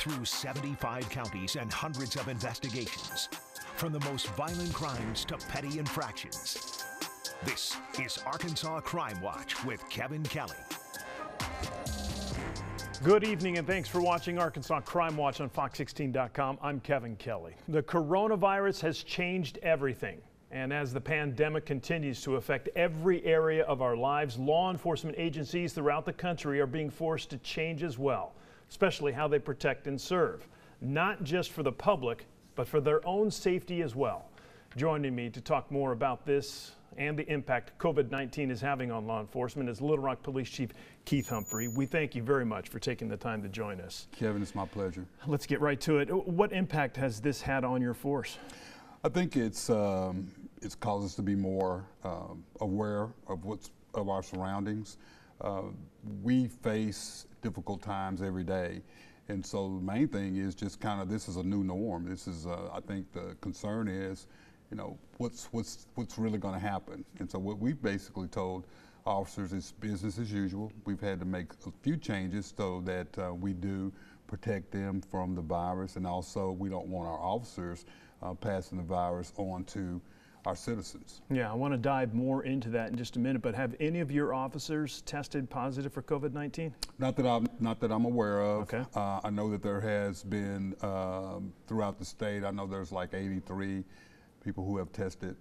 through 75 counties and hundreds of investigations, from the most violent crimes to petty infractions. This is Arkansas Crime Watch with Kevin Kelly. Good evening and thanks for watching Arkansas Crime Watch on Fox16.com. I'm Kevin Kelly. The coronavirus has changed everything. And as the pandemic continues to affect every area of our lives, law enforcement agencies throughout the country are being forced to change as well, especially how they protect and serve, not just for the public, but for their own safety as well. Joining me to talk more about this and the impact COVID-19 is having on law enforcement is Little Rock Police Chief Keith Humphrey. We thank you very much for taking the time to join us. Kevin, it's my pleasure. Let's get right to it. What impact has this had on your force? I think it's caused us to be more aware of our surroundings. We face difficult times every day. And so the main thing is just kind of, this is a new norm. This is, I think the concern is, you know, what's really going to happen. And so what we've basically told officers is business as usual. We've had to make a few changes so that we do protect them from the virus, and also we don't want our officers passing the virus on to our citizens. Yeah, I want to dive more into that in just a minute, but have any of your officers tested positive for COVID-19? Not that I'm aware of. Okay. I know that there has been throughout the state. I know there's like 83 people who have tested.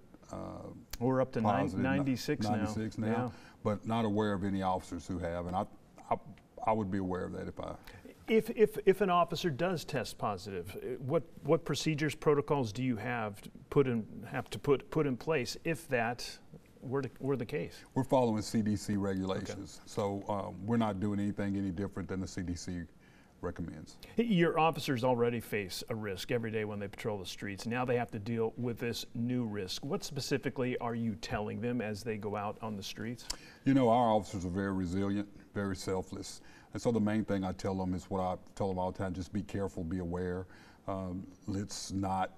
We're up to 96 now. 96 now, yeah. But not aware of any officers who have, and I would be aware of that if I. If an officer does test positive, what procedures, protocols do you have to put in place if that were the case? We're following CDC regulations, okay. So we're not doing anything any different than the CDC recommends. Your officers already face a risk every day when they patrol the streets. Now they have to deal with this new risk. What specifically are you telling them as they go out on the streets? You know, our officers are very resilient, very selfless. And so the main thing I tell them is what I tell them all the time: just be careful, be aware. Let's not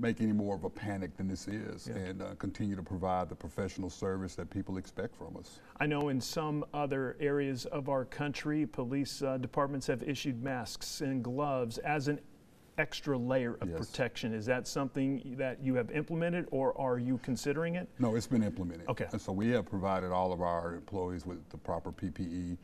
make any more of a panic than this is, yeah. And continue to provide the professional service that people expect from us. I know in some other areas of our country, police departments have issued masks and gloves as an extra layer of yes. protection. Is that something that you have implemented, or are you considering it? No, it's been implemented. Okay. And so we have provided all of our employees with the proper PPE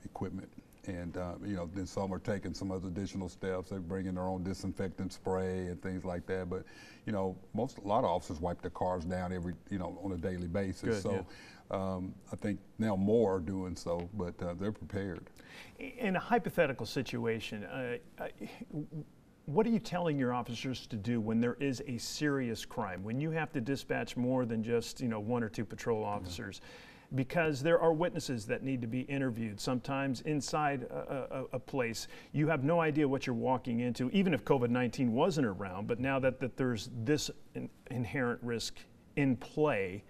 equipment. And you know, then some are taking some other additional steps. They're bringing their own disinfectant spray and things like that. But you know, a lot of officers wipe their cars down on a daily basis. Good, so yeah. I think now more are doing so, but they're prepared. In a hypothetical situation, what are you telling your officers to do when there is a serious crime, when you have to dispatch more than just, you know, one or two patrol officers? Mm-hmm. Because there are witnesses that need to be interviewed. Sometimes inside a place, you have no idea what you're walking into, even if COVID-19 wasn't around. But now that there's this inherent risk in play,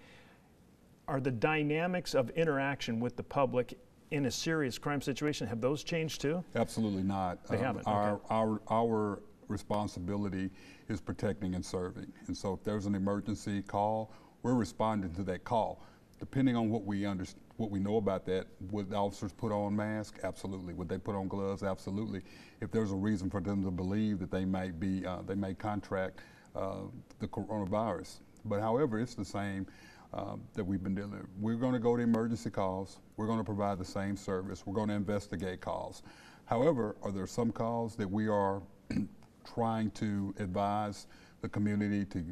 are the dynamics of interaction with the public in a serious crime situation, have those changed too? Absolutely not. They haven't. Okay. Our responsibility is protecting and serving. And so if there's an emergency call, we're responding to that call. Depending on what we know about that, would the officers put on masks? Absolutely. Would they put on gloves? Absolutely. If there's a reason for them to believe that they may contract the coronavirus. But however, it's the same that we've been dealing with. We're going to go to emergency calls. We're going to provide the same service. We're going to investigate calls. However, are there some calls that we are trying to advise the community to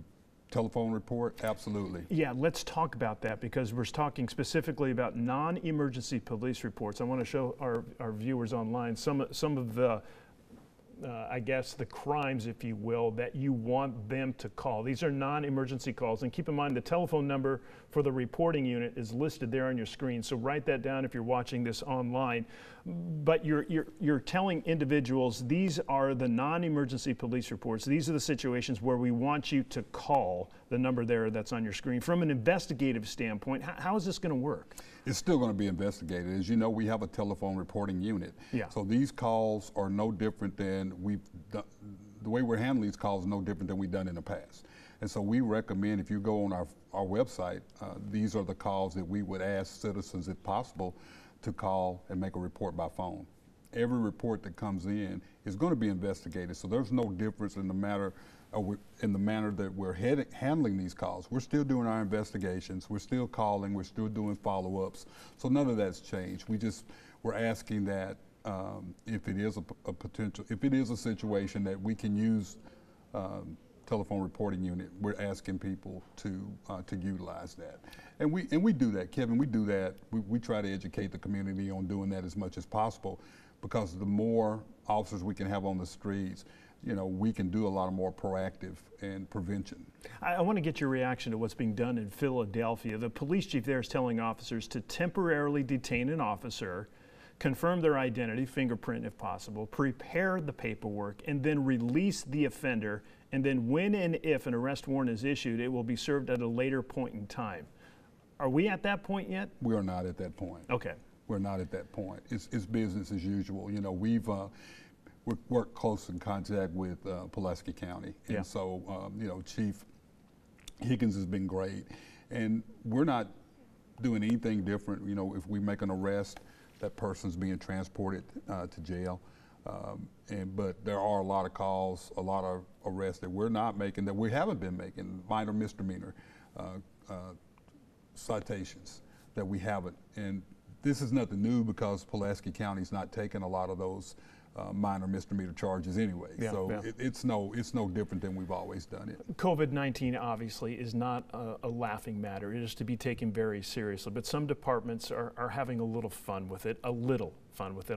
telephone report? Absolutely. Yeah, let's talk about that, because we're talking specifically about non-emergency police reports. I want to show our viewers online some of the I guess the crimes, if you will, that you want them to call. These are non-emergency calls, and keep in mind the telephone number for the reporting unit is listed there on your screen, so write that down if you're watching this online. But you're telling individuals these are the non-emergency police reports. These are the situations where we want you to call the number there that's on your screen. From an investigative standpoint, how is this going to work? It's still going to be investigated. As you know, we have a telephone reporting unit. Yeah. So these calls are no different than the way we're handling these calls is no different than we've done in the past. And so we recommend, if you go on our website, these are the calls that we would ask citizens, if possible, to call and make a report by phone. every report that comes in is going to be investigated. So there's no difference in the matter that we're handling these calls. We're still doing our investigations. We're still calling. We're still doing follow-ups. So none of that's changed. We're asking that if it is if it is a situation that we can use telephone reporting unit, we're asking people to utilize that, and we do that, Kevin. We do that. We try to educate the community on doing that as much as possible, because the more officers we can have on the streets, we can do a lot of more proactive and prevention. I want to get your reaction to what's being done in Philadelphia. The police chief there is telling officers to temporarily detain an officer, confirm their identity, fingerprint if possible, prepare the paperwork, and then release the offender. And then when and if an arrest warrant is issued, it will be served at a later point in time. Are we at that point yet? We are not at that point. Okay. We're not at that point. It's business as usual. We've worked close in contact with Pulaski County. And yeah. So, Chief Higgins has been great. And we're not doing anything different. If we make an arrest, that person's being transported to jail. But there are a lot of calls, a lot of arrests that we're not making, that we haven't been making, minor misdemeanor citations that we haven't. And this is nothing new, because Pulaski County's not taking a lot of those minor misdemeanor charges anyway. Yeah, so yeah. It's no different than we've always done it. COVID-19 obviously is not a laughing matter. It is to be taken very seriously, but some departments are having a little fun with it,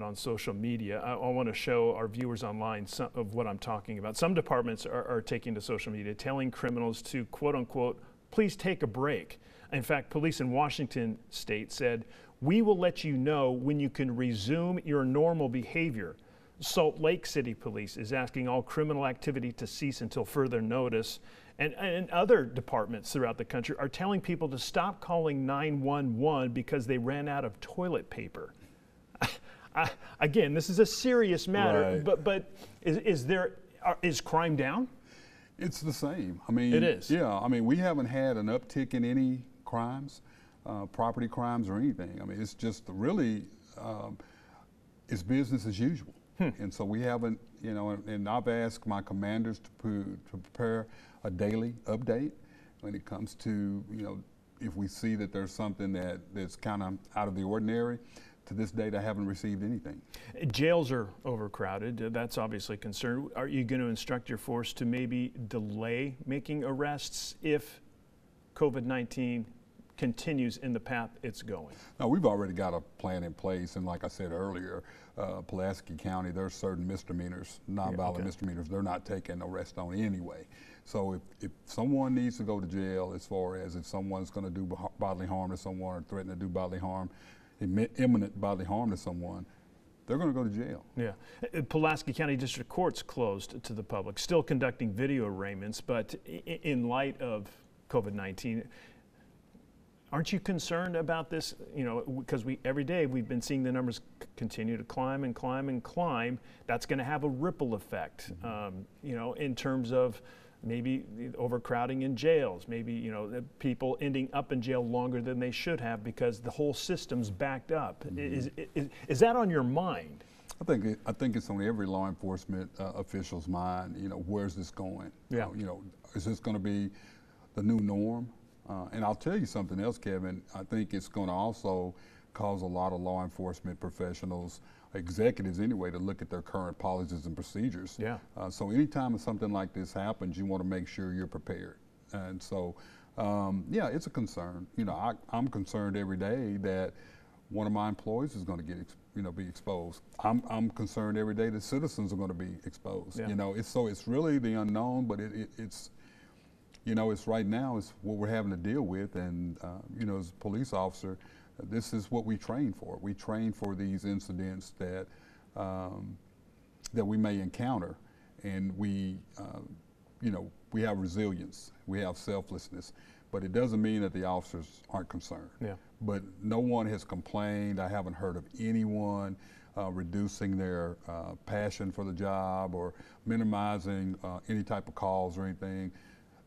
on social media. I want to show our viewers online some of what I'm talking about. Some departments are taking to social media, telling criminals to, quote unquote, please take a break. In fact, police in Washington state said, we will let you know when you can resume your normal behavior. Salt Lake City Police is asking all criminal activity to cease until further notice. And other departments throughout the country are telling people to stop calling 911 because they ran out of toilet paper. Again, this is a serious matter, right. but is crime down? It's the same. I mean, it is. Yeah, I mean, we haven't had an uptick in any crimes, property crimes or anything. I mean, it's just really, it's business as usual. And so we haven't, and I've asked my commanders to prepare a daily update when it comes to, if we see that there's something that's kind of out of the ordinary. To this date, I haven't received anything. Jails are overcrowded. That's obviously a concern. Are you going to instruct your force to maybe delay making arrests if COVID-19 continues in the path it's going? No, we've already got a plan in place, and like I said earlier, Pulaski County, there's certain misdemeanors, nonviolent misdemeanors, they're not taking arrest on anyway. So if someone needs to go to jail, as far as if someone's going to do bodily harm to someone or threaten to do bodily harm, imminent bodily harm to someone, they're going to go to jail. Yeah. Pulaski County District Court's closed to the public, still conducting video arraignments, but in light of COVID-19, aren't you concerned about this? Because every day we've been seeing the numbers continue to climb and climb and climb. That's going to have a ripple effect, in terms of maybe overcrowding in jails, maybe people ending up in jail longer than they should have because the whole system's backed up. Is that on your mind? I think it's on every law enforcement official's mind. Where's this going? Yeah. Is this going to be the new norm? And I'll tell you something else, Kevin. I think it's going to also cause a lot of law enforcement professionals, executives anyway, to look at their current policies and procedures. Yeah. So anytime something like this happens, you want to make sure you're prepared. And so, yeah, it's a concern. I'm concerned every day that one of my employees is going to get, be exposed. I'm concerned every day that citizens are going to be exposed. Yeah. It's really the unknown, but it's right now it's what we're having to deal with. And as a police officer, this is what we train for. We train for these incidents that we may encounter, and we have resilience, we have selflessness, but it doesn't mean that the officers aren't concerned. Yeah. But no one has complained. I haven't heard of anyone reducing their passion for the job or minimizing any type of calls or anything.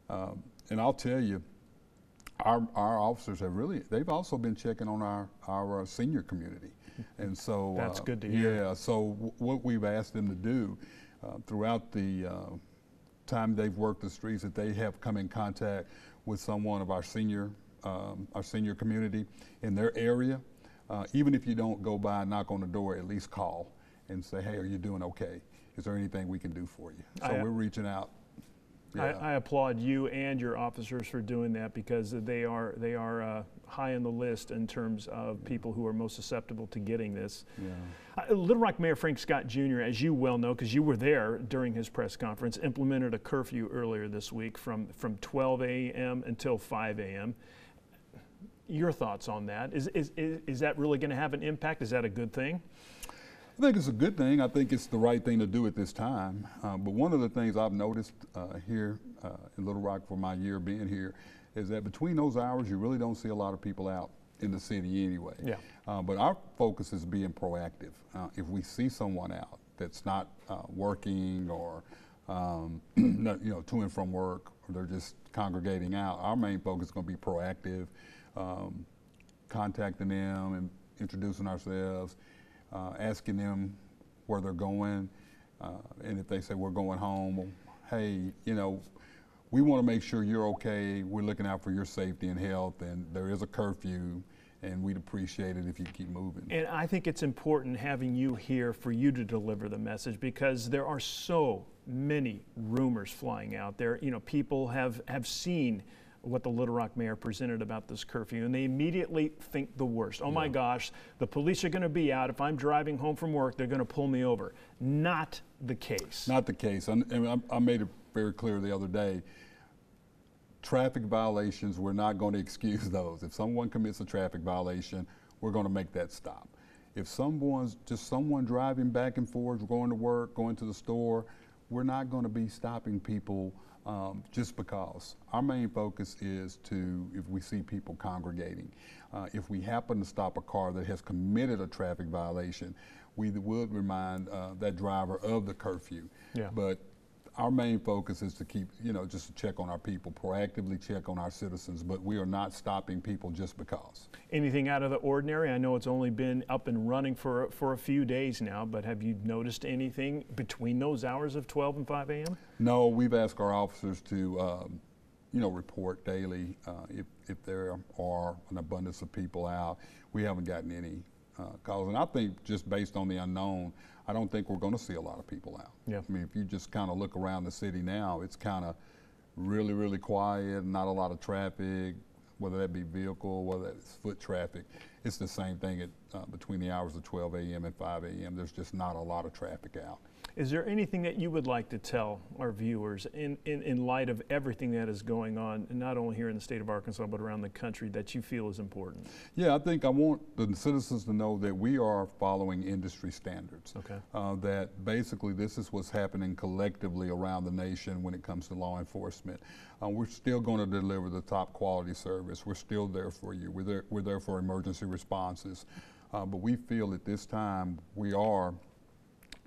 And I'll tell you, our officers have they've also been checking on our senior community. And so that's good to hear. Yeah, so what we've asked them to do throughout the time they've worked the streets, that they have come in contact with someone of our senior community in their area. Even if you don't go by and knock on the door, at least call and say, hey, are you doing okay? Is there anything we can do for you? So we're reaching out. Yeah. I applaud you and your officers for doing that, because they are high on the list in terms of people who are most susceptible to getting this. Yeah. Little Rock Mayor Frank Scott Jr., as you well know, because you were there during his press conference, implemented a curfew earlier this week from 12 a.m. until 5 a.m. Your thoughts on that? Is that really going to have an impact? Is that a good thing? I think it's a good thing. I think it's the right thing to do at this time. But one of the things I've noticed here in Little Rock for my year being here is that between those hours, you really don't see a lot of people out in the city anyway. Yeah. But our focus is being proactive. If we see someone out that's not working or not, to and from work, or they're just congregating out, our main focus is going to be proactive, contacting them and introducing ourselves, asking them where they're going, and if they say we're going home, hey, we want to make sure you're okay. We're looking out for your safety and health, and there is a curfew, and we'd appreciate it if you keep moving. And I think it's important having you here for you to deliver the message, because there are so many rumors flying out there. People have seen what the Little Rock mayor presented about this curfew, and they immediately think the worst. Oh my gosh, the police are going to be out. If I'm driving home from work, they're going to pull me over. Not the case. Not the case. And I made it very clear the other day, traffic violations, we're not going to excuse those. If someone commits a traffic violation, we're going to make that stop. If someone driving back and forth, going to work, going to the store, we're not going to be stopping people just because. Our main focus is if we see people congregating, if we happen to stop a car that has committed a traffic violation, we would remind that driver of the curfew. Yeah. But our main focus is to keep, just to check on our people, proactively check on our citizens, but we are not stopping people just because. Anything out of the ordinary? I know it's only been up and running for a few days now, but have you noticed anything between those hours of 12 and 5 a.m.? No, we've asked our officers to, report daily if there are an abundance of people out. We haven't gotten any calls, and I think just based on the unknown, I don't think we're going to see a lot of people out. Yeah. I mean, if you just kind of look around the city now, it's kind of really, really quiet, not a lot of traffic, whether that be vehicle, whether it's foot traffic. It's the same thing between the hours of 12 a.m. and 5 a.m. There's just not a lot of traffic out. Is there anything that you would like to tell our viewers in light of everything that is going on, not only here in the state of Arkansas, but around the country, that you feel is important? Yeah, I think I want the citizens to know that we are following industry standards. Okay. That basically this is what's happening collectively around the nation when it comes to law enforcement. We're still going to deliver the top quality service. We're still there for you. We're there for emergency responses. But we feel at this time we are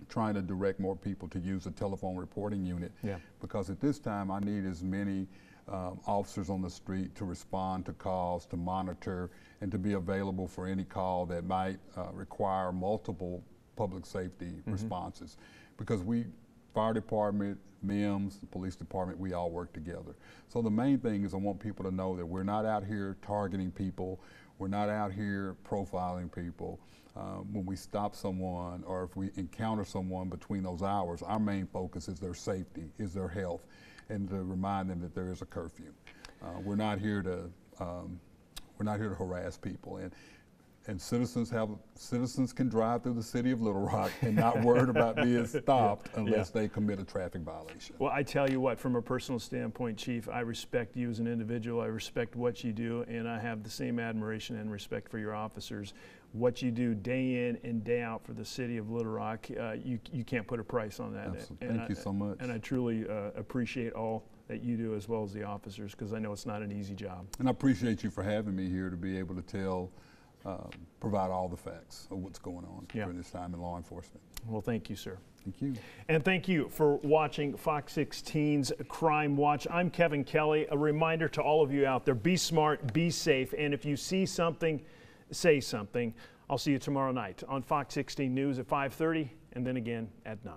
trying to direct more people to use a telephone reporting unit. Yeah. Because at this time I need as many officers on the street to respond to calls, to monitor, and to be available for any call that might require multiple public safety responses. Because fire department, MEMS, the police department, we all work together. So the main thing is I want people to know that we're not out here targeting people, we're not out here profiling people. When we stop someone or if we encounter someone between those hours, our main focus is their safety, is their health, and to remind them that there is a curfew. We're not here to harass people, and citizens can drive through the city of Little Rock and not worried about being stopped unless they commit a traffic violation. Well, I tell you what, from a personal standpoint, Chief, I respect you as an individual. I respect what you do, and I have the same admiration and respect for your officers. What you do day in and day out for the city of Little Rock, you can't put a price on that. Absolutely. Thank you so much. And I truly appreciate all that you do, as well as the officers, because I know it's not an easy job. And I appreciate you for having me here to be able to tell provide all the facts of what's going on during this time in law enforcement. Well, thank you, sir. Thank you. And thank you for watching Fox 16's Crime Watch. I'm Kevin Kelly. A reminder to all of you out there, be smart, be safe, and if you see something, say something. I'll see you tomorrow night on Fox 16 News at 5:30 and then again at 9.